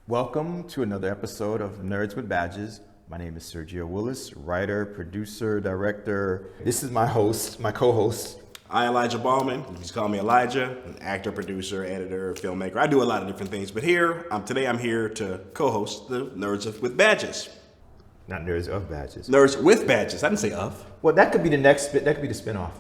Welcome to another episode of Nerds with Badges. My name is Sergio Willis, writer, producer, director. This is my host, my co-host. I, Elijah Ballman. You can call me Elijah, an actor, producer, editor, filmmaker. I do a lot of different things, but today I'm here to co-host the with Badges. Not Nerds of Badges. Nerds with Badges. I didn't say of. Well, that could be the next bit. That could be the spinoff.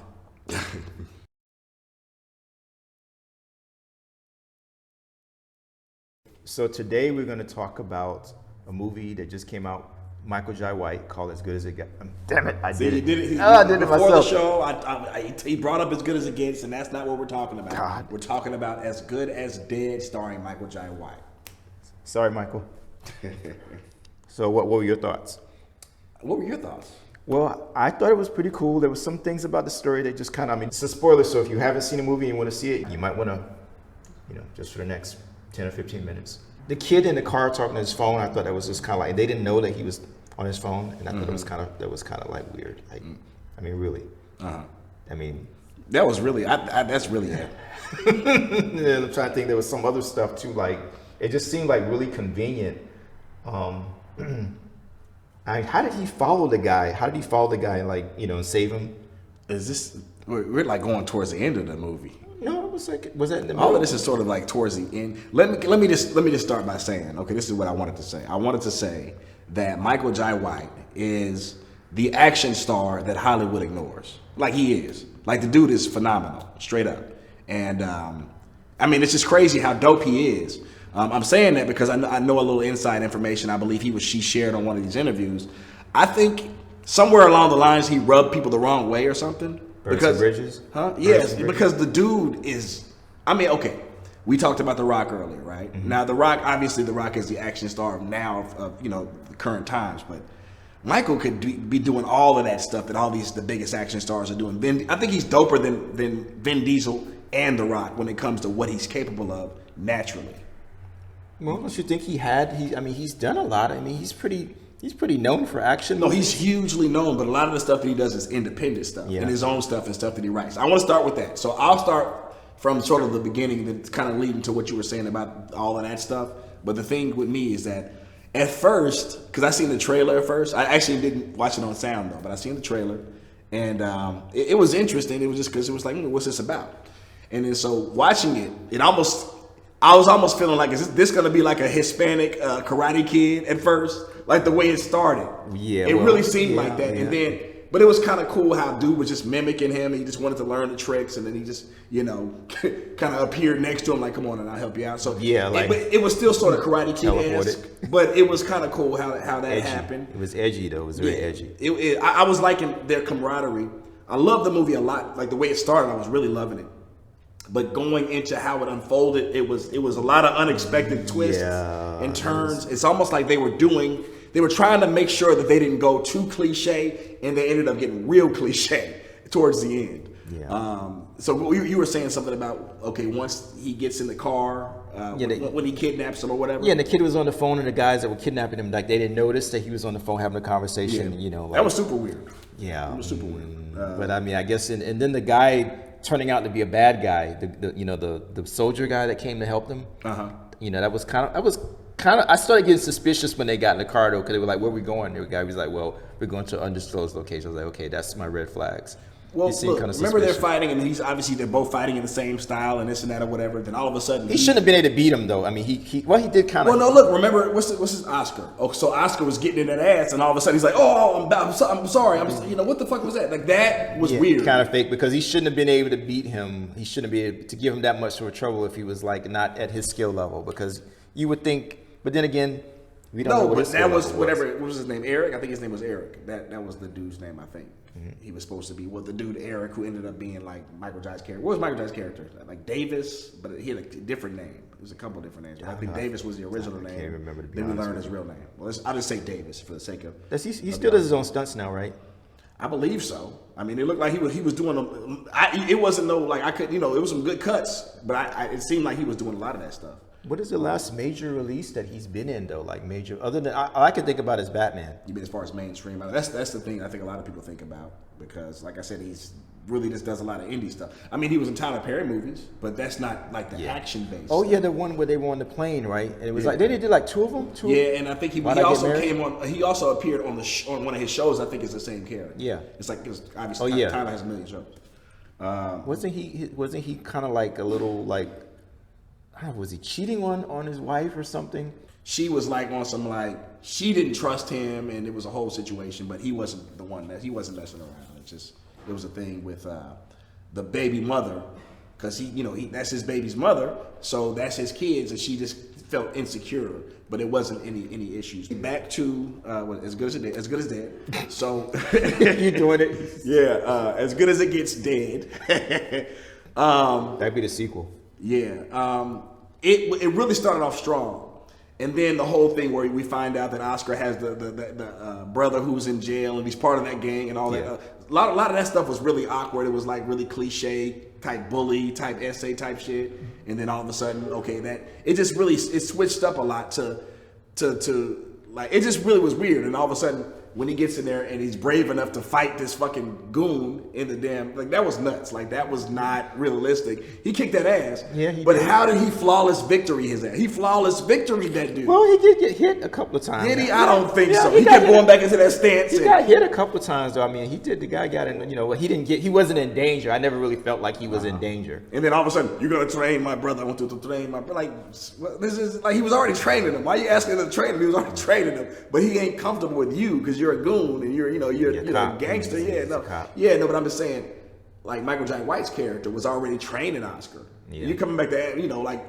So today we're going to talk about a movie that just came out. Michael Jai White called As Good as It Gets. Damn it, I did it. I did it before myself. The show, he brought up As Good as It Gets, and that's not what we're talking about. God. We're talking about As Good as Dead, starring Michael Jai White. Sorry, Michael. So what were your thoughts? What were your thoughts? Well, I thought it was pretty cool. There was some things about the story that just kind of, it's a spoiler, so if you haven't seen a movie and you want to see it, you might want to, just for the next 10 or 15 minutes. The kid in the car talking to his phone, I thought that was just kind of like, they didn't know that he was on his phone, and I thought that was kind of like weird. Like, I mean, really. I mean, that was really, that's really it. And I'm trying to think, there was some other stuff too, like, it just seemed like really convenient. How did he follow the guy? How did he follow the guy, and save him? We're like going towards the end of the movie. No, it was that in the middle? All of this is sort of like towards the end. Let me just start by saying, okay, this is what I wanted to say. I wanted to say that Michael Jai White is the action star that Hollywood ignores. Like he is. Like the dude is phenomenal, straight up. And it's just crazy how dope he is. I'm saying that because I know a little inside information. I believe she shared on one of these interviews. I think somewhere along the lines he rubbed people the wrong way or something. Because Bridges? Huh? Yes, because the dude is. Okay. We talked about The Rock earlier, right? Mm-hmm. Now, The Rock is the action star of the current times, but Michael could be doing all of that stuff that the biggest action stars are doing. I think he's doper than Vin Diesel and The Rock when it comes to what he's capable of naturally. Well, don't you think he's done a lot. I mean, he's pretty known for action. No, he's hugely known, but a lot of the stuff that he does is independent stuff and his own stuff and stuff that he writes. I want to start with that. So I'll start from sort of the beginning, then kind of leading to what you were saying about all of that stuff. But the thing with me is that at first, because I seen the trailer at first, I actually didn't watch it on sound though, but I seen the trailer, and it was interesting. It was just because it was like, what's this about? And then so watching it, I was almost feeling like, is this going to be like a Hispanic Karate Kid at first? Like the way it started. Yeah. It really seemed like that. Yeah. And then, but it was kind of cool how dude was just mimicking him. He just wanted to learn the tricks, and then he just, kind of appeared next to him like, come on, and I'll help you out. So yeah, but it was still sort of Karate Kid-esque, but it was kind of cool how that edgy. happened. It was edgy though. It was very edgy. I was liking their camaraderie. I love the movie a lot. Like the way it started, I was really loving it. But going into how it unfolded, it was a lot of unexpected twists and turns. It's almost like they were trying to make sure that they didn't go too cliche, and they ended up getting real cliche towards the end. Yeah. So you were saying something about, once he gets in the car, when he kidnaps him or whatever. Yeah, and the kid was on the phone, and the guys that were kidnapping him, like they didn't notice that he was on the phone having a conversation. That was super weird. Yeah, it was super weird. But I guess, and then the guy turning out to be a bad guy, the soldier guy that came to help them. That was kind of. I started getting suspicious when they got in the car though, because they were like, "Where are we going?" The guy was like, "Well, we're going to undisclosed location." I was like, "Okay, that's my red flags." Well, look, remember they're fighting, and they're both fighting in the same style and this and that or whatever. Then all of a sudden, he shouldn't have been able to beat him though. I mean, he did kind of. Well, no, look, remember what's his Oscar? Oh, so Oscar was getting in that ass, and all of a sudden he's like, "Oh, I'm sorry, what the fuck was that?" Like that was weird, kind of fake, because he shouldn't have been able to beat him. He shouldn't be able to give him that much of a trouble if he was like not at his skill level, because you would think. But then again, we don't know what his skill level was. Whatever. What was his name? Eric. I think his name was Eric. That was the dude's name. I think. He was supposed to be the dude Eric, who ended up being like Michael Jai's character. What was Michael Jai's character? Like Davis, but he had a different name. There was a couple of different names. I think Davis was the original name. I can't remember, to be then we honest learned his real name. Well, I'll just say Davis for the sake of. He still does his own stunts now, right? I believe so. I mean, it looked like he was doing them. It wasn't I could, it was some good cuts, but it seemed like he was doing a lot of that stuff. What is the last major release that he's been in though? Like major, other than all I can think about is Batman. You mean as far as mainstream? That's the thing I think a lot of people think about, because, like I said, really just does a lot of indie stuff. I mean, he was in Tyler Perry movies, but that's not like the action based. Oh yeah, the one where they were on the plane, right? And it was like they did like two of them. Yeah, and I think he also came on. He also appeared on on one of his shows. I think it's the same character. Yeah, it's like obviously Tyler has a million shows. Wasn't he kind of like a little like? I don't know, was he cheating on his wife or something? She was like on some like she didn't trust him, and it was a whole situation. But he wasn't the one he wasn't messing around. It was a thing with the baby mother, because that's his baby's mother, so that's his kids, and she just felt insecure. But it wasn't any issues. Back to as good as dead. So you doing it? Yeah, as good as it gets dead. That'd be the sequel. Yeah, it really started off strong. And then the whole thing where we find out that Oscar has the brother who's in jail and he's part of that gang and all that. A lot of that stuff was really awkward. It was like really cliche type bully type essay type shit. And then all of a sudden, it just really it switched up a lot to like it just really was weird. And all of a sudden, when he gets in there and he's brave enough to fight this fucking goon in the damn, like that was nuts. Like that was not realistic. He kicked that ass. Yeah, but how did he flawless victory his ass? He flawless victory that dude. Well, he did get hit a couple of times. Did he? I don't think so. He kept going back into that stance. He got hit a couple of times though. I mean, the guy got in, he wasn't in danger. I never really felt like he was in danger. And then all of a sudden, you're going to train my brother. I want to train my brother. Like, this is like, he was already training him. Why are you asking him to train him? He was already training him. But he ain't comfortable with you because you're a goon and you're a gangster. But I'm just saying, like Michael Jai White's character was already training Oscar. Yeah. You're coming back to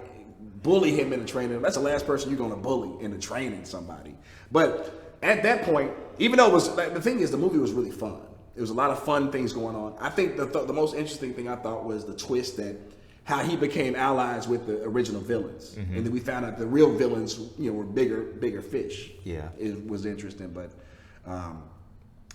bully him into training him. That's the last person you're going to bully into training somebody. But at that point, even though it was the thing is, the movie was really fun. There was a lot of fun things going on. I think the most interesting thing I thought was the twist that how he became allies with the original villains, and then we found out the real villains, were bigger fish. Yeah, it was interesting, but.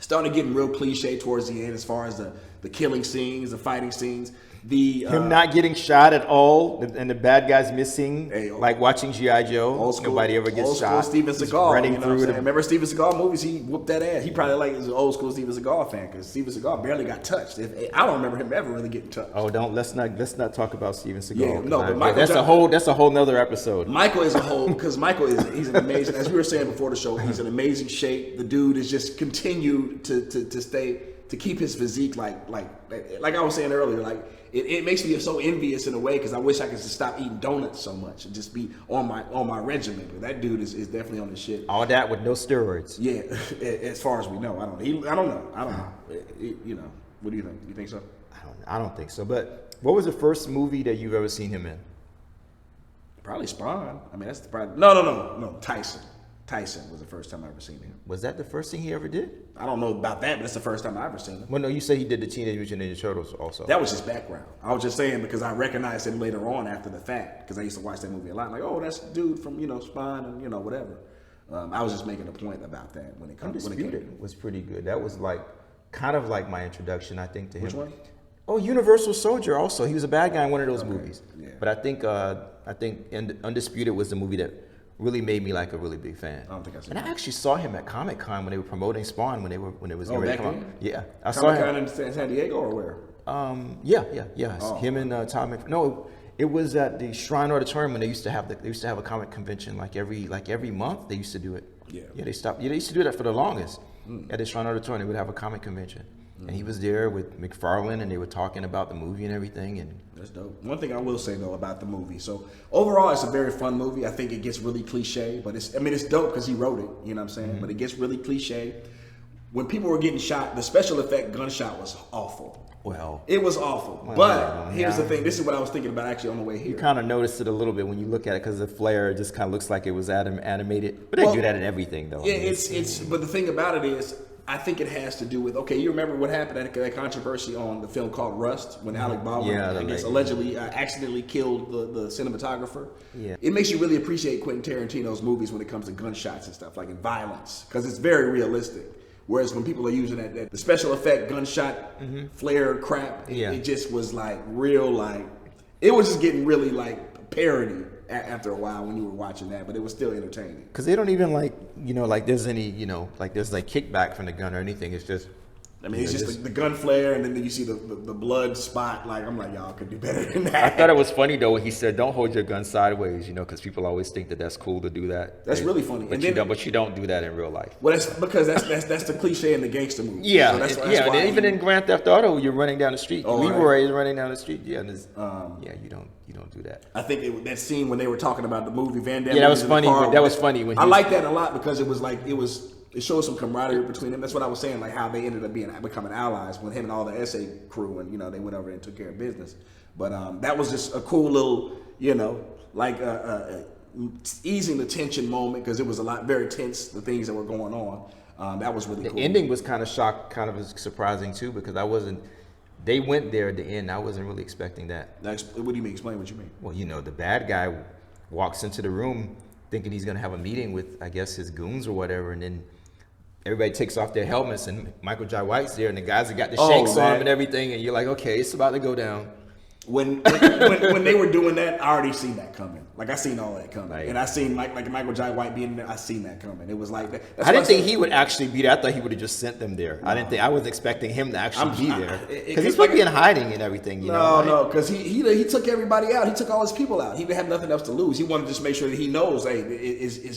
Started getting real cliche towards the end as far as the killing scenes, the fighting scenes. Him not getting shot at all, and the bad guys missing, like watching G.I. Joe. Old school, nobody ever gets shot. Old school Steven Seagal. Running through them. Remember Steven Seagal movies? He whooped that ass. He probably is an old school Steven Seagal fan because Steven Seagal barely got touched. I don't remember him ever really getting touched. Oh, let's not talk about Steven Seagal. Yeah, no, but Michael, that's a whole nother episode. Michael is a whole because he's an amazing. As we were saying before the show, he's in amazing shape. The dude is just continued to keep his physique like I was saying earlier, like it makes me so envious in a way because I wish I could just stop eating donuts so much and just be on my regimen. But that dude is definitely on his shit. All that with no steroids. Yeah, as far as we know, I don't know. What do you think? You think so? I don't think so. But what was the first movie that you've ever seen him in? Probably Spawn. I mean, that's probably no. Tyson. Tyson was the first time I ever seen him. Was that the first thing he ever did? I don't know about that, but it's the first time I ever seen him. Well, no, you said he did the Teenage Mutant Ninja Turtles also. That was just background. I was just saying because I recognized him later on after the fact because I used to watch that movie a lot. Like, oh, that's the dude from Spawn and whatever. I was just making a point about that when it comes. Undisputed was pretty good. That was kind of like my introduction, I think, to him. Which one? Oh, Universal Soldier. Also, he was a bad guy in one of those movies. Yeah. But I think Undisputed was the movie that really made me like a really big fan. I don't think I've seen it. And I actually saw him at Comic-Con when they were promoting Spawn when it was ready to come out. Yeah, I saw him in San Diego or where? Yeah. Oh. Him and Tom. No, it was at the Shrine Auditorium when they used to have a comic convention like every month. They used to do it. Yeah. Yeah, they stopped. Yeah, they used to do that for the longest. At the Shrine Auditorium, they would have a comic convention. And he was there with McFarlane, and they were talking about the movie and everything. And that's dope. One thing I will say though about the movie, so overall, it's a very fun movie. I think it gets really cliche, but it's dope because he wrote it. You know what I'm saying? But it gets really cliche. When people were getting shot, the special effect gunshot was awful. Well, it was awful. But here's the thing. This is what I was thinking about actually on the way here. You kind of noticed it a little bit when you look at it because the flare just kind of looks like it was animated. But they do that in everything though. Yeah, it's. But the thing about it is, I think it has to do with, you remember what happened at that controversy on the film called Rust when Alec Baldwin allegedly accidentally killed the cinematographer? Yeah. It makes you really appreciate Quentin Tarantino's movies when it comes to gunshots and stuff, like in violence, because it's very realistic. Whereas when people are using the special effect gunshot flare crap, it just was like real, it was just getting really like parody after a while when you were watching that, but it was still entertaining. Because they don't even there's any, there's like kickback from the gun or anything. It's just I mean, it's just the gun flare, and then you see the blood spot. Like, I'm like, y'all could do better than that. I thought it was funny though when he said, "Don't hold your gun sideways," because people always think that that's cool to do that. That's really funny. But you don't do that in real life. Well, that's because that's the cliche in the gangster movie. Yeah, so that's why even in Grand Theft Auto, you're running down the street. Leroy is running down the street. Yeah, and you don't do that. I think that scene when they were talking about the movie Van Damme. Yeah, that was funny. That was funny when I like that a lot because it shows some camaraderie between them. That's what I was saying, like how they ended up becoming allies when him and all the SA crew, and they went over there and took care of business. But that was just a cool little, easing the tension moment because it was very tense, the things that were going on. That was really cool. The ending was kind of surprising too because they went there at the end. I wasn't really expecting that. What do you mean? Explain what you mean. Well, the bad guy walks into the room thinking he's going to have a meeting with, I guess, his goons or whatever, and then everybody takes off their helmets, and Michael Jai White's there, and the guys have got the shakes on him and everything, and you're like, okay, it's about to go down. When they were doing that, I already seen that coming. Like I seen all that coming, and I seen Michael Jai White being there. I seen that coming. It was like that. I didn't think he would actually be there. I thought he would have just sent them there. No. I was expecting him to actually be there because he's supposed to be in hiding and everything. No, because he took everybody out. He took all his people out. He didn't have nothing else to lose. He wanted to just make sure that he knows, hey,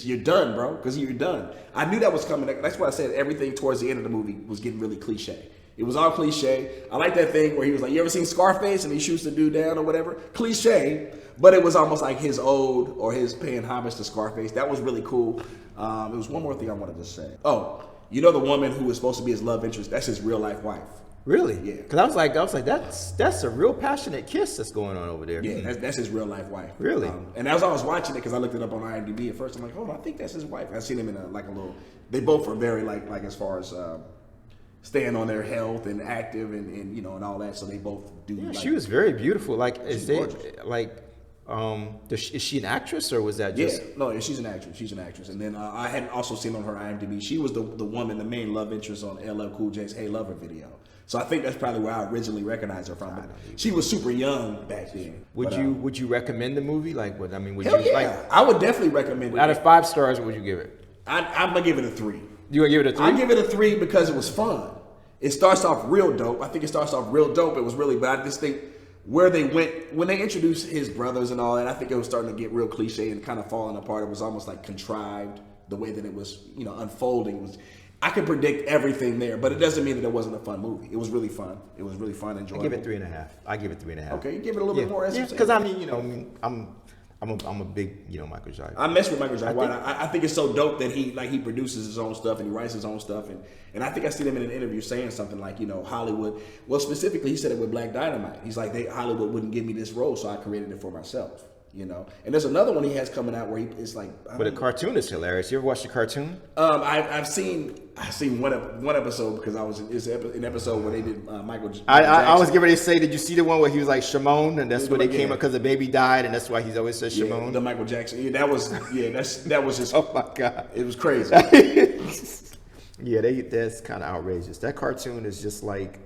you're done, bro, because you're done. I knew that was coming. That's why I said everything towards the end of the movie was getting really cliche. It was all cliche. I like that thing where he was like, you ever seen Scarface? And he shoots the dude down or whatever. Cliche, but it was almost like his ode or his paying homage to Scarface. That was really cool. There was one more thing I wanted to say. Oh, the woman who was supposed to be his love interest, that's his real life wife. Really? Yeah. Because I was like, that's a real passionate kiss that's going on over there. Yeah, that's his real life wife. Really? And as I was watching it, because I looked it up on IMDb at first, I'm like, hold on, I think that's his wife. I seen him in a little. They both were very like as far as. Staying on their health and active and all that, so they both do. Yeah, she was very beautiful. Like, is she an actress or was that just? Yeah, no, she's an actress. She's an actress. And then I had also seen on her IMDb, she was the woman, the main love interest on LL Cool J's "Hey Lover" video. So I think that's probably where I originally recognized her from. But she was super young back then. Would you recommend the movie? Like, would you? Yeah. I would definitely recommend it. Out of 5 stars, what would you give it? I'm gonna give it a 3. You gonna give it a 3? I give it a 3 because it was fun. It starts off real dope. I think it starts off real dope. It was really, but I just think where they went when they introduced his brothers and all that, I think it was starting to get real cliche and kind of falling apart. It was almost like contrived the way that it was, unfolding. I could predict everything there, but it doesn't mean that it wasn't a fun movie. It was really fun. It was really fun, enjoyable. I give it 3.5. I give it 3.5. Okay, you give it a little bit more. Yeah, because I'm a big, Michael Jai. I mess with Michael Jai White. I think it's so dope that he produces his own stuff and he writes his own stuff. And I think I seen him in an interview saying something like, Hollywood. Well, specifically, he said it with Black Dynamite. He's like, Hollywood wouldn't give me this role, so I created it for myself. And there's another one he has coming out where it's like. But the cartoon is hilarious. You ever watched the cartoon? I've seen one episode because it's an episode where they did Michael Jackson. I was getting ready to say, did you see the one where he was like Shimon, and that's where they came up because the baby died, and that's why he's always said Shimon. The Michael Jackson. Yeah, that was just. Oh my God, it was crazy. Yeah, that's kind of outrageous. That cartoon is just like.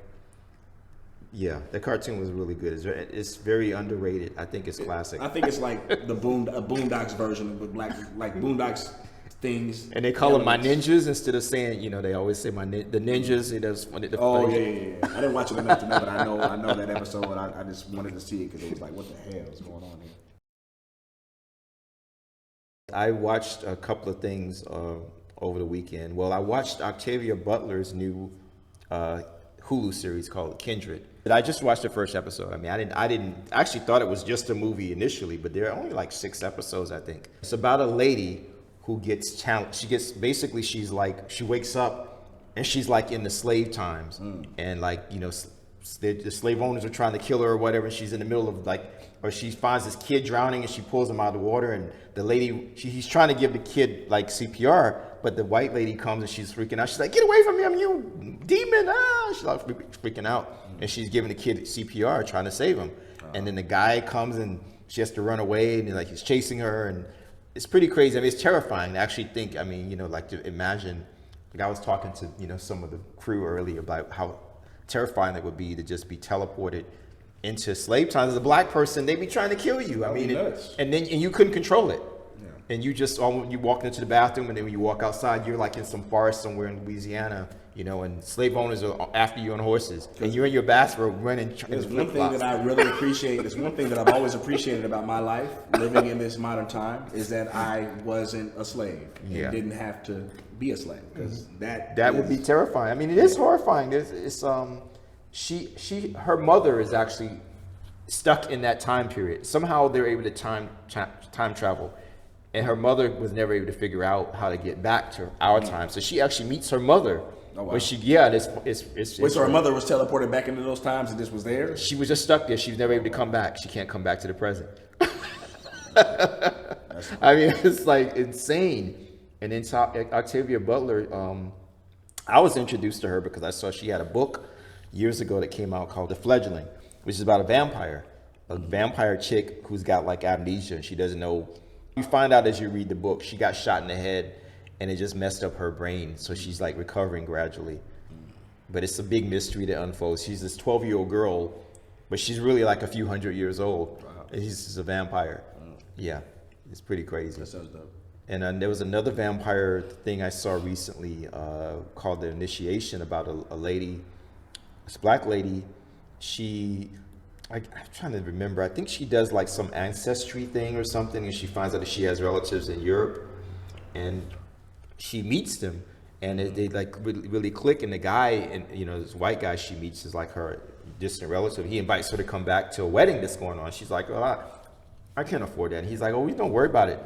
Yeah, the cartoon was really good. It's very underrated. I think it's classic. I think it's like a Boondocks version of Boondocks things. And they call them my ninjas instead of saying, they always say the ninjas. It does funny. Yeah. I didn't watch it enough to know, but I know that episode. And I just wanted to see it because it was like, what the hell is going on here? I watched a couple of things over the weekend. Well, I watched Octavia Butler's new Hulu series called Kindred. I just watched the first episode. I didn't actually thought it was just a movie initially, but there are only like 6 episodes, I think. It's about a lady who gets challenged. She wakes up and she's like in the slave times, and the slave owners are trying to kill her or whatever. And she's in the middle of or she finds this kid drowning and she pulls him out of the water, and the lady, he's trying to give the kid like CPR, but the white lady comes and she's freaking out. She's like, "Get away from him, you demon!" She's like freaking out, and she's giving the kid CPR, trying to save him. And then the guy comes and she has to run away, and he's chasing her, and it's pretty crazy. It's terrifying to actually think. To imagine. Like I was talking to some of the crew earlier about how terrifying it would be to just be teleported into slave times as a black person. They'd be trying to kill you. And you couldn't control it. and you just you walk into the bathroom, and then when you walk outside, you're like in some forest somewhere in Louisiana, you know, and slave owners are after you on horses, and you're in your bathrobe running. There's one thing that I really appreciate. There's one thing that I've always appreciated about my life living in this modern time is that I wasn't a slave and didn't have to be a slave, because that would be terrifying. I mean, it is horrifying. Her mother is actually stuck in that time period. Somehow they're able to time travel, and her mother was never able to figure out how to get back to our time. So she actually meets her mother. Oh, wow. When she, Wait, so her mother was teleported back into those times and this was there? She was just stuck there. She was never able to come back. She can't come back to the present. I mean, it's like insane. And then Octavia Butler, I was introduced to her because I saw she had a book years ago that came out called The Fledgling, which is about a vampire chick who's got like amnesia. She doesn't know. You find out as you read the book, she got shot in the head and it just messed up her brain. So she's like recovering gradually. But it's a big mystery that unfolds. She's this 12-year-old girl, but she's really like a few hundred years old. Wow. And she's just a vampire. Yeah, it's pretty crazy. That sounds dope. And there was another vampire thing I saw recently called The Initiation, about a lady, this black lady. I'm trying to remember. I think she does like some ancestry thing or something, and she finds out that she has relatives in Europe, and she meets them, and they like really click. And the guy, and you know, this white guy she meets is like her distant relative. He invites her to come back to a wedding that's going on. She's like, well, I can't afford that. And he's like, oh, don't worry about it.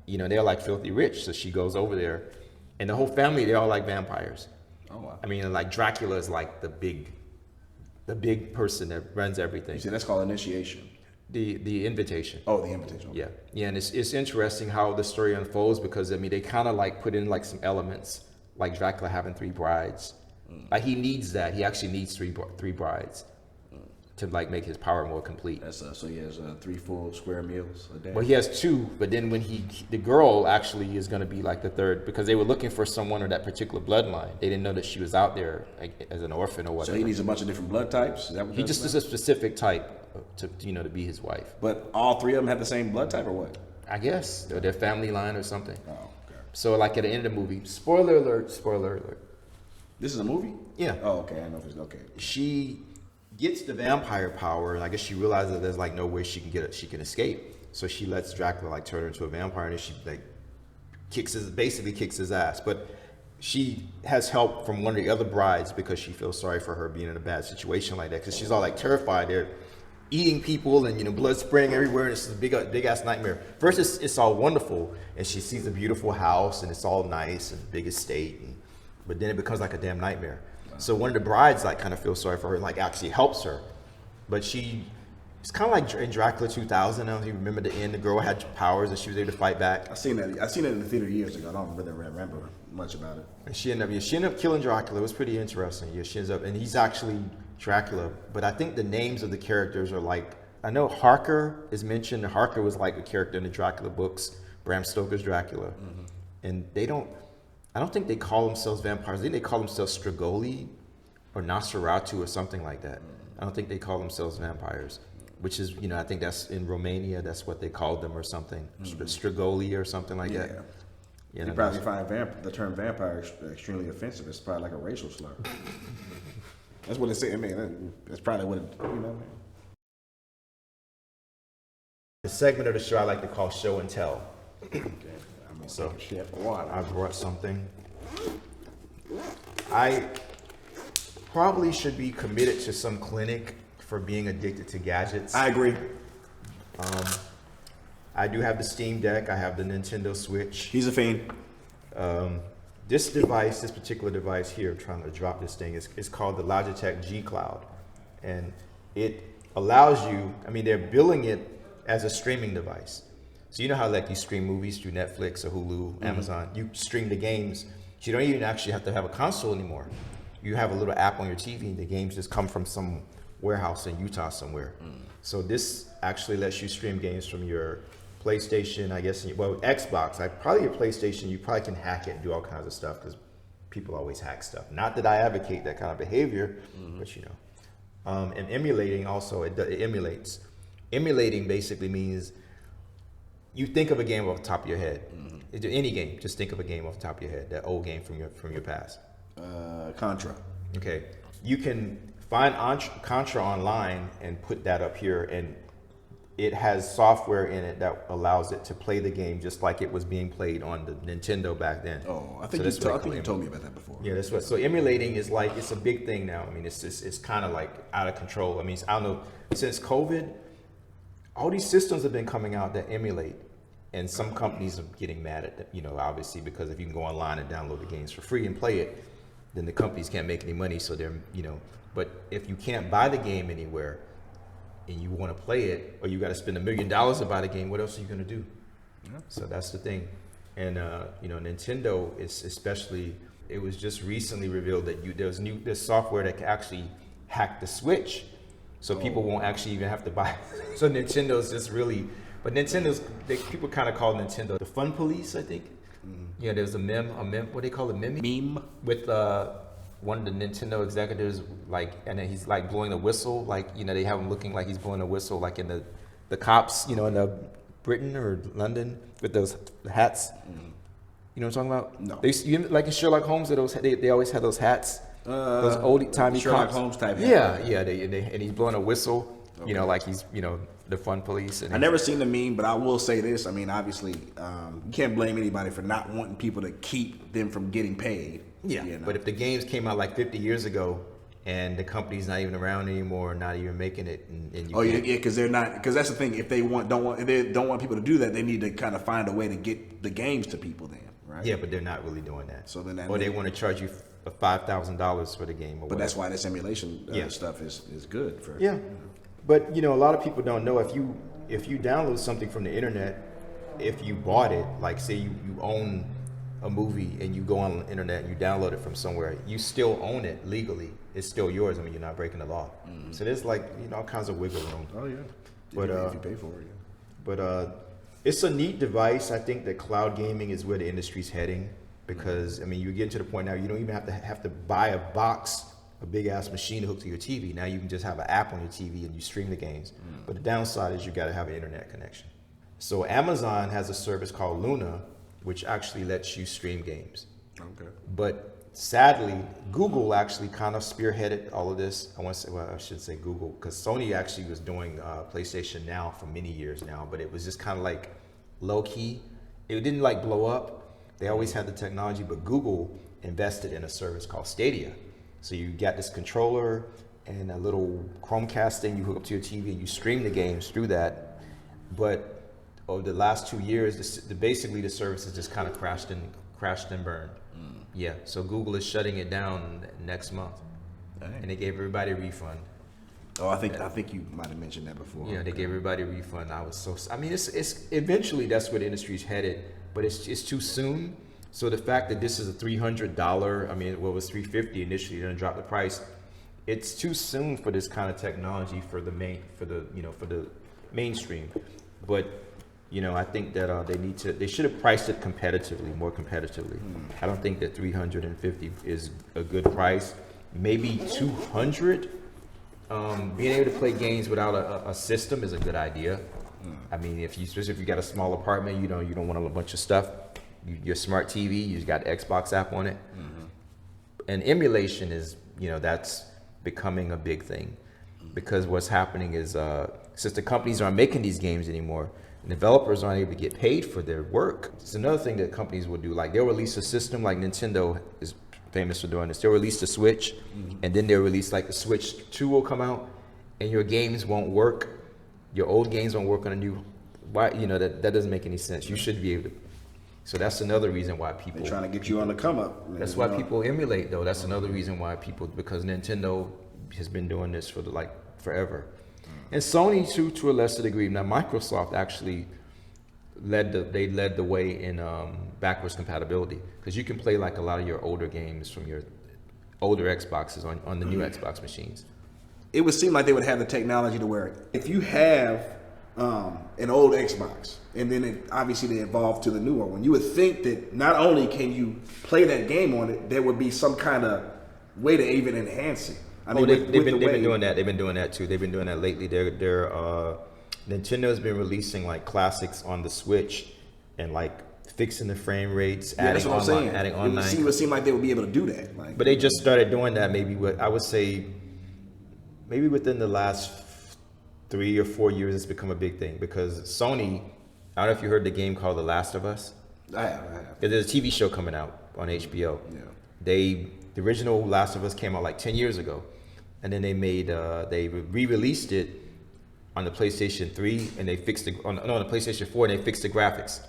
You know, they're like filthy rich. So she goes over there, and the whole family, they're all like vampires. Oh, wow. I mean, like Dracula is like the big person that runs everything. You see, that's called initiation. The invitation. Oh, the invitation. Okay. Yeah, and it's interesting how the story unfolds, because I mean they kind of like put in like some elements, like Dracula having 3 brides. Like he needs that. He actually needs three brides to like make his power more complete. That's so he has 3 full square meals a day. Well, he has 2, but then when the girl actually is going to be like the 3rd, because they were looking for someone of that particular bloodline. They didn't know that she was out there like, as an orphan or whatever. So he needs a bunch of different blood types. Is that what he just is a specific type to be his wife. But all 3 of them have the same blood type, or what? I guess or their family line or something. Oh, okay. So like at the end of the movie, spoiler alert. This is a movie? Yeah. Oh, okay. I know if it's okay. She gets the vampire power, and I guess she realizes that there's like no way she can escape. So she lets Dracula like turn her into a vampire, and she like basically kicks his ass. But she has help from one of the other brides because she feels sorry for her being in a bad situation like that, because she's all like terrified. They're eating people, and blood spraying everywhere, and it's a big ass nightmare. First it's all wonderful, and she sees a beautiful house, and it's all nice and big estate, but then it becomes like a damn nightmare. So one of the brides like kind of feels sorry for her and like actually helps her, but it's kind of like in Dracula 2000. I don't even remember the end. The girl had powers and she was able to fight back. I seen it in the theater years ago. I don't really remember much about it. And she ended up killing Dracula. It was pretty interesting. Yeah, she ends up, and he's actually Dracula. But I think the names of the characters are like, I know Harker is mentioned. Harker was like a character in the Dracula books, Bram Stoker's Dracula, and I don't think they call themselves vampires. I think they call themselves Strigoi or Nosferatu or something like that. I don't think they call themselves vampires, which is, I think that's in Romania, that's what they called them or something. Strigoi or something like that. Yeah. You probably find the term vampire extremely offensive. It's probably like a racial slur. That's what it's saying. I mean, that's probably what it, man. The segment of the show I like to call Show and Tell. Okay. So I brought something. I probably should be committed to some clinic for being addicted to gadgets. I agree. I do have the Steam Deck. I have the Nintendo Switch. He's a fiend. This particular device here, I'm trying to drop this thing, is called the Logitech G Cloud. And it allows you, they're billing it as a streaming device. So you know how like you stream movies through Netflix or Hulu, Amazon, you stream the games. So you don't even actually have to have a console anymore. You have a little app on your TV and the games just come from some warehouse in Utah somewhere. So this actually lets you stream games from your PlayStation, I guess, Xbox. Probably your PlayStation, you probably can hack it and do all kinds of stuff because people always hack stuff. Not that I advocate that kind of behavior, but and emulating also, it emulates. Emulating basically means you think of a game off the top of your head. Any game, just think of a game off the top of your head. That old game from your past. Contra. Okay, you can find Contra online and put that up here, and it has software in it that allows it to play the game just like it was being played on the Nintendo back then. Oh, I think you told me about that before. Yeah, that's what. So emulating is like, it's a big thing now. I mean, it's kind of like out of control. I mean, I don't know, since COVID, all these systems have been coming out that emulate, and some companies are getting mad at them, obviously, because if you can go online and download the games for free and play it, then the companies can't make any money. So they're, but if you can't buy the game anywhere, and you want to play it, or you got to spend $1 million to buy the game, what else are you going to do? Yeah. So that's the thing. And, Nintendo is especially, it was just recently revealed that there's software that can actually hack the Switch. So people won't actually even have to buy. So Nintendo's just really, but people kind of call Nintendo the fun police, I think. Yeah, there's a meme, what do they call it, meme? With, one of the Nintendo executives, and then he's like blowing a whistle, they have him looking like he's blowing a whistle, like in the cops, in the Britain or London with those hats. You know what I'm talking about? No. Like in Sherlock Holmes, they always had those hats, those old timey Sherlock cops. Holmes type hat. Yeah. And he's blowing a whistle, okay. Like he's the fun police. And I never seen the meme, but I will say this. I mean, obviously, you can't blame anybody for not wanting people to keep them from getting paid. Yeah, but if the games came out like 50 years ago and the company's not even around anymore, not even making it, and you because they're not, because that's the thing. If they don't want people to do that, they need to kind of find a way to get the games to people then, right? Yeah, but they're not really doing that. So then they want to charge you $5,000 for the game. But that's why this emulation stuff is good for. Yeah, but a lot of people don't know if you download something from the internet, if you bought it, like say you own a movie and you go on the internet and you download it from somewhere, you still own it legally. It's still yours. I mean, you're not breaking the law. Mm-hmm. So there's all kinds of wiggle room. Oh yeah. But if you pay for it. Yeah. But it's a neat device. I think that cloud gaming is where the industry's heading, because I mean, you're getting to the point now you don't even have to buy a box, a big ass machine to hook to your TV. Now you can just have an app on your TV and you stream the games. But the downside is you got to have an internet connection. So Amazon has a service called Luna, which actually lets you stream games. Okay. But sadly, Google actually kind of spearheaded all of this. I should say Google, because Sony actually was doing PlayStation Now for many years now, but it was just kind of like low key. It didn't blow up. They always had the technology, but Google invested in a service called Stadia. So you got this controller and a little Chromecast thing you hook up to your TV and you stream the games through that. But over the last 2 years, basically the service has just kind of crashed and burned. Yeah, so Google is shutting it down next month. Dang. And they gave everybody a refund. Oh, I think you might have mentioned that before. Yeah, they gave everybody a refund. It's eventually that's where the industry's headed, but it's too soon. So the fact that this is a $300, I mean, it was $350 initially, then dropped the price. It's too soon for this kind of technology for the mainstream. But I think that they should have priced it more competitively. I don't think that $350 is a good price. Maybe $200. Being able to play games without a system is a good idea. I mean, especially if you got a small apartment, you don't want a bunch of stuff. Your smart TV, you got the Xbox app on it. And emulation is, that's becoming a big thing, because what's happening is since the companies aren't making these games anymore, developers aren't able to get paid for their work. It's another thing that companies will do. Like they'll release a system, like Nintendo is famous for doing this. They'll release the Switch, and then they'll release the Switch 2 will come out, and your games won't work. Your old games won't work on a new. Why? That doesn't make any sense. You should be able to. So that's another reason why people. They're trying to get you on the come up. That's why people emulate, though. That's another reason why because Nintendo has been doing this for forever. And Sony to a lesser degree. Now Microsoft actually led the way in backwards compatibility, because you can play a lot of your older games from your older Xboxes on the new Xbox machines. It would seem like they would have the technology to where if you have an old Xbox and then obviously they evolve to the newer one, you would think that not only can you play that game on it, there would be some kind of way to even enhance it. They've been doing that. They've been doing that too. They've been doing that lately. Nintendo's been releasing like classics on the Switch and like fixing the frame rates, That's what I'm saying. adding It online. would seem like they would be able to do that. Like, But they just started doing that I would say maybe within the last 3 or 4 years it's become a big thing because Sony, I don't know if you heard the game called The Last of Us. I have. There's a TV show coming out on HBO. Yeah. The original Last of Us came out like 10 years ago. And then they re-released it on the PlayStation 3 and they fixed the PlayStation 4 and they fixed the graphics.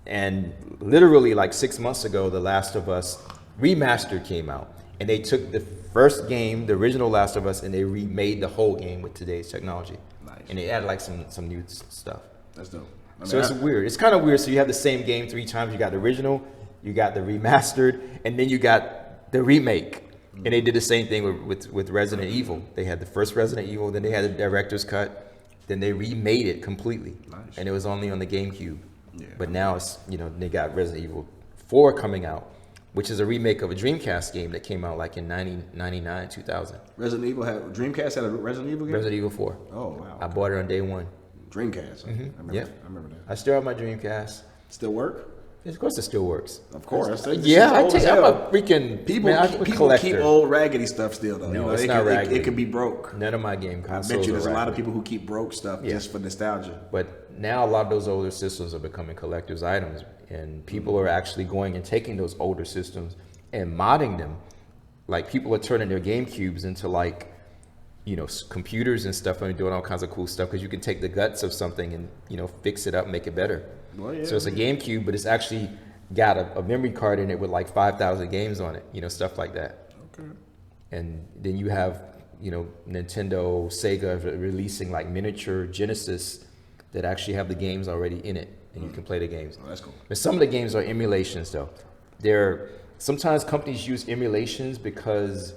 And literally like 6 months ago, The Last of Us Remastered came out. And they took the first game, the original Last of Us, and they remade the whole game with today's technology. Nice. And they added like some new stuff. That's dope. So it's weird. It's kind of weird. So you have the same game 3 times. You got the original, you got the remastered, and then you got the remake. And they did the same thing with Resident Evil. They had the first Resident Evil, then they had the director's cut, then they remade it completely. Nice. And it was only on the GameCube. Yeah. But now it's, they got Resident Evil 4 coming out, which is a remake of a Dreamcast game that came out like in 99, 2000. Dreamcast had a Resident Evil game? Resident Evil 4. Oh, wow. I bought it on day one. Dreamcast. Mm-hmm. I remember that. I still have my Dreamcast. Still work? Of course it still works. Of course. I'm a freaking people collector. keep old raggedy stuff still though. No, it's not raggedy. It could be broke. None of my game consoles. I bet you there's are a lot raggedy. of people who keep broke stuff just for nostalgia. But now a lot of those older systems are becoming collector's items, and people are actually going and taking those older systems and modding them. Like people are turning their GameCubes into like, computers and stuff, and doing all kinds of cool stuff because you can take the guts of something and fix it up, make it better. Well, yeah, so it's a GameCube, but it's actually got a memory card in it with like 5,000 games on it, stuff like that. Okay. And then you have, Nintendo, Sega releasing like miniature Genesis that actually have the games already in it, and you can play the games. Oh, that's cool. But some of the games are emulations, though. Sometimes companies use emulations because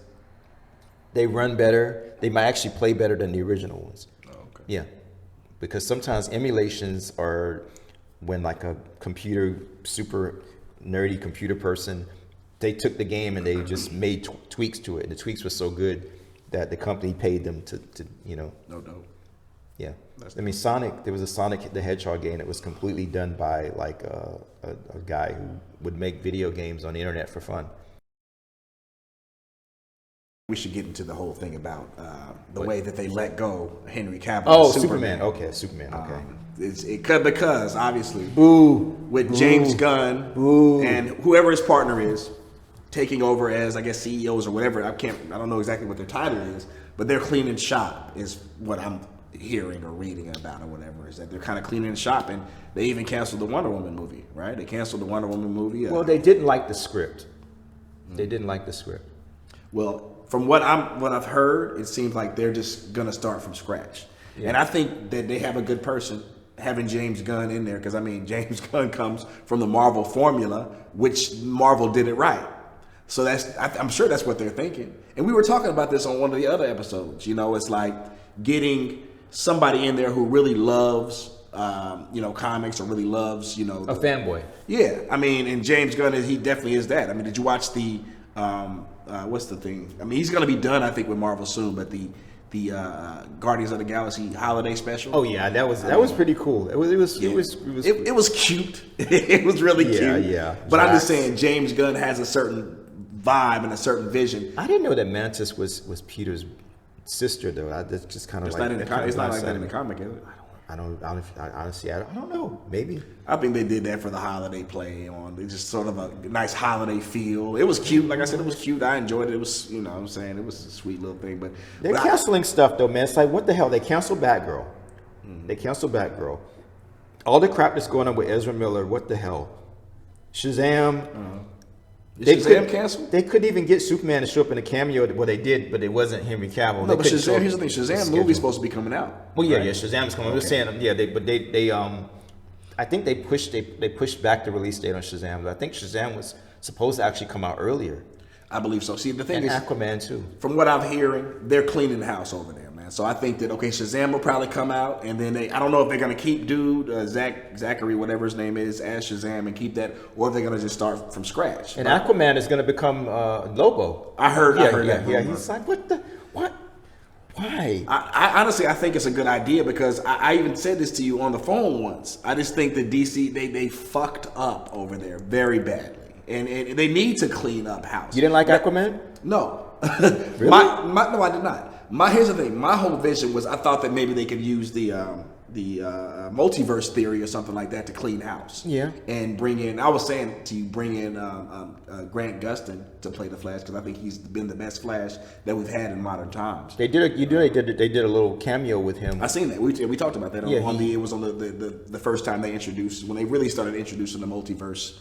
they run better. They might actually play better than the original ones. Oh, okay. Yeah, because sometimes emulations are when like a super nerdy computer person, they took the game and they just made tweaks to it. And the tweaks were so good that the company paid them to. No doubt. Yeah. Sonic, there was a Sonic the Hedgehog game that was completely done by like a guy who would make video games on the internet for fun. We should get into the whole thing about the way that they let go Henry Cavill. Oh, Superman. Okay, Superman. Okay. Because obviously, with Boo. James Gunn Boo. and whoever his partner is taking over as, I guess, CEOs or whatever. I don't know exactly what their title is, but they're cleaning shop is what I'm hearing or reading about or whatever. Is that they're kind of cleaning shop, and they even canceled the Wonder Woman movie, right? They canceled the Wonder Woman movie. Well, they didn't like the script. They didn't like the script. Well, from what I've heard, it seems like they're just gonna start from scratch, and I think that they have a good person having James Gunn in there because James Gunn comes from the Marvel formula, which Marvel did it right. So I'm sure that's what they're thinking. And we were talking about this on one of the other episodes. It's like getting somebody in there who really loves comics or really loves a fanboy. Yeah, and James Gunn he definitely is that. Did you watch the what's the thing? He's going to be done, I think, with Marvel soon. But the Guardians of the Galaxy holiday special. Oh yeah, that was pretty cool. It was cute. It was really cute. Yeah. But I'm just saying, James Gunn has a certain vibe and a certain vision. I didn't know that Mantis was Peter's sister, though. That's just kind of it's like not in the comic. It's not like that in the comic, is it? Honestly, I don't know. Maybe. I think they did that for the holiday play on. It's just sort of a nice holiday feel. It was cute. Like I said, it was cute. I enjoyed it. It was, it was a sweet little thing. But they're canceling stuff, though, man. It's like, what the hell? They canceled Batgirl. They canceled Batgirl. All the crap that's going on with Ezra Miller. What the hell? Shazam. Is Shazam canceled? They couldn't even get Superman to show up in a cameo. Well, they did, but it wasn't Henry Cavill. No, but Shazam. Here's the thing: Shazam movie's supposed to be coming out. Well, yeah, Shazam's coming. I'm just saying, I think they pushed back the release date on Shazam. I think Shazam was supposed to actually come out earlier. I believe so. See, the thing is, Aquaman too. From what I'm hearing, they're cleaning the house over there, man. So I think that Shazam will probably come out, and then I don't know if they're gonna keep Zachary, whatever his name is, as Shazam and keep that, or if they're gonna just start from scratch. And Aquaman is gonna become Lobo. I heard that. Yeah. He's like, what? Why? I honestly, I think it's a good idea because I even said this to you on the phone once. I just think that DC, they fucked up over there very badly. And they need to clean up house. You didn't like Aquaman? No. Really? No, I did not. Here's the thing. My whole vision was I thought that maybe they could use the multiverse theory or something like that to clean house. Yeah. And bring in, I was saying to you, bring in Grant Gustin to play the Flash because I think he's been the best Flash that we've had in modern times. They did a little cameo with him. I seen that. We talked about that it was on the first time they introduced, when they really started introducing the multiverse.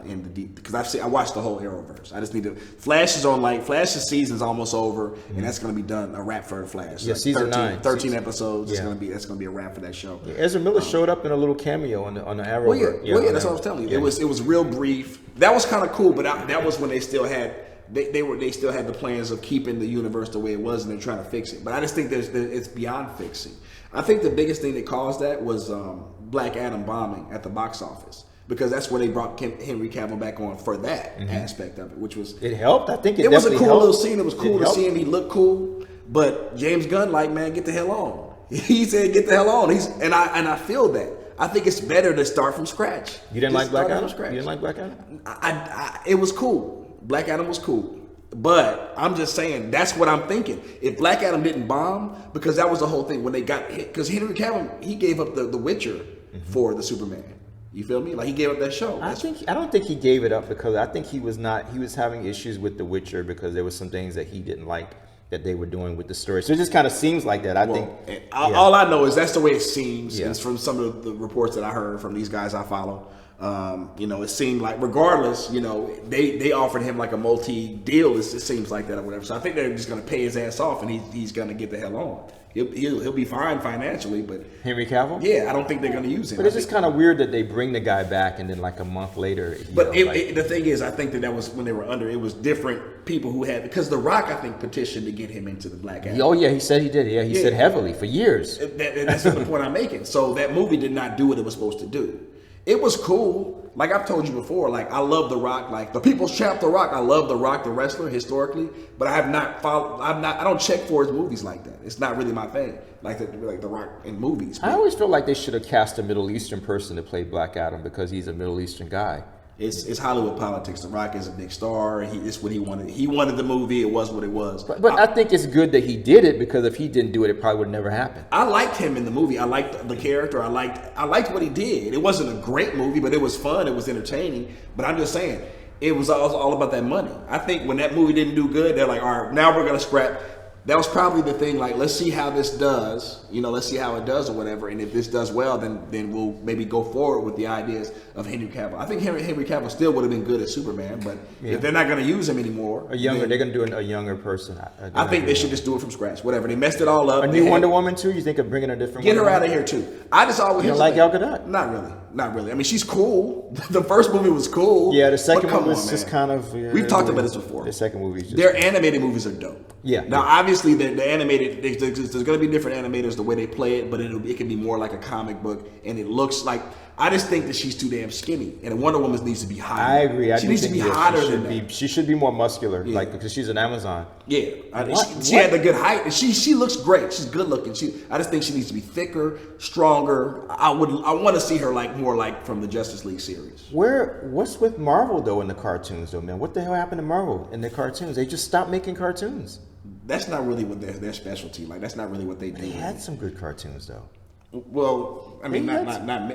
In the deep, because I watched the whole Arrowverse. I just need to. Flash's season's almost over, and that's going to be done, a wrap for the Flash. Yeah, season 13 episodes. Yeah. That's going to be a wrap for that show. Yeah, Ezra Miller showed up in a little cameo on the Arrowverse. Well, yeah, that's what I was telling you. Yeah. It was real brief. That was kind of cool, but that was when they still had they still had the plans of keeping the universe the way it was, and they're trying to fix it. But I just think it's beyond fixing. I think the biggest thing that caused that was Black Adam bombing at the box office. Because that's where they brought Henry Cavill back on for that aspect of it, which was... It helped. I think it was a definitely cool helped. little scene. It was cool to see him. He looked cool. But James Gunn, like, man, get the hell on. He said, get the hell on. And I feel that. I think it's better to start from scratch. You didn't like Black Adam? You didn't like Black Adam? It was cool. Black Adam was cool. But I'm just saying, that's what I'm thinking. If Black Adam didn't bomb, because that was the whole thing. When they got hit, because Henry Cavill, he gave up the Witcher for the Superman. You feel me? Like, he gave up that show. I don't think he gave it up because I think he was having issues with The Witcher because there was some things that he didn't like that they were doing with the story. So it just kind of seems like that. All I know is that's the way it seems. Yeah. It's from some of the reports that I heard from these guys I follow. It seemed like regardless, they offered him like a multi-deal. It seems like that or whatever. So I think they're just going to pay his ass off and he's going to get the hell on. He'll be fine financially, but Henry Cavill? Yeah, I don't think they're going to use him. But it's just kind of weird that they bring the guy back and then like a month later. The thing is, I think that was when they were under. It was different people who had, because The Rock, I think, petitioned to get him into the Black Adam. Oh yeah, he said he did. Yeah, he said heavily for years. That's the point I'm making. So that movie did not do what it was supposed to do. It was cool. Like I've told you before, like I love The Rock, like the People's Champ The Rock. I love The Rock, the wrestler, historically, but I don't check for his movies like that. It's not really my thing. Like The Rock in movies. I always feel like they should have cast a Middle Eastern person to play Black Adam because he's a Middle Eastern guy. It's Hollywood politics. The Rock is a big star. It's what he wanted. He wanted the movie. It was what it was. But I think it's good that he did it because if he didn't do it, it probably would never happen. I liked him in the movie. I liked the character. I liked what he did. It wasn't a great movie, but it was fun. It was entertaining. But I'm just saying, it was all about that money. I think when that movie didn't do good, they're like, all right, now we're gonna scrap. That was probably the thing, like, let's see how this does, let's see how it does or whatever. And if this does well, then we'll maybe go forward with the ideas of Henry Cavill. I think Henry Cavill still would have been good as Superman, but if they're not going to use him anymore. They're going to do a younger person. I think they should just do it from scratch, whatever. They messed it all up. A new Wonder Woman, too? You think of bringing a different Get her out of here, too. I just always... You don't like Gal Gadot? Not really. I mean, she's cool. The first movie was cool. Yeah, the second one was just kind of... We've talked about this before. The second movie is just... Their animated movies are dope. Yeah. Now, obviously, the animated... There's going to be different animators the way they play it, but it can be more like a comic book, and it looks like... I just think that she's too damn skinny, and Wonder Woman needs to be hotter. I agree. She needs to be hotter than that. She should be more muscular, because she's an Amazon. Yeah, she had the good height, and she looks great. She's good looking. I just think she needs to be thicker, stronger. I want to see her more like from the Justice League series. What's with Marvel though in the cartoons though, man? What the hell happened to Marvel in the cartoons? They just stopped making cartoons. That's not really what their specialty. Like that's not really what they do. They had some good cartoons though. Well, I mean, not.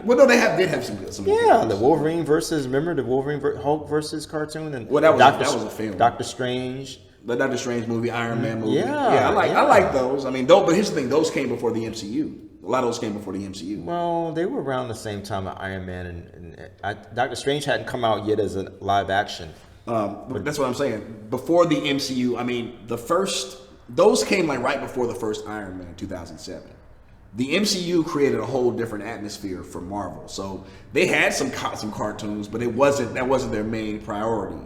Well, no, did have some good. Yeah, the Wolverine versus Hulk versus cartoon, and that was a film. Doctor Strange, the Doctor Strange movie, Iron Man movie. Yeah, I like those. I mean, but here's the thing: those came before the MCU. A lot of those came before the MCU. Well, they were around the same time as Iron Man, and Doctor Strange hadn't come out yet as a live action. But that's what I'm saying. Before the MCU, I mean, those came right before the first Iron Man, 2007. The MCU created a whole different atmosphere for Marvel, so they had some cartoons, but that wasn't their main priority.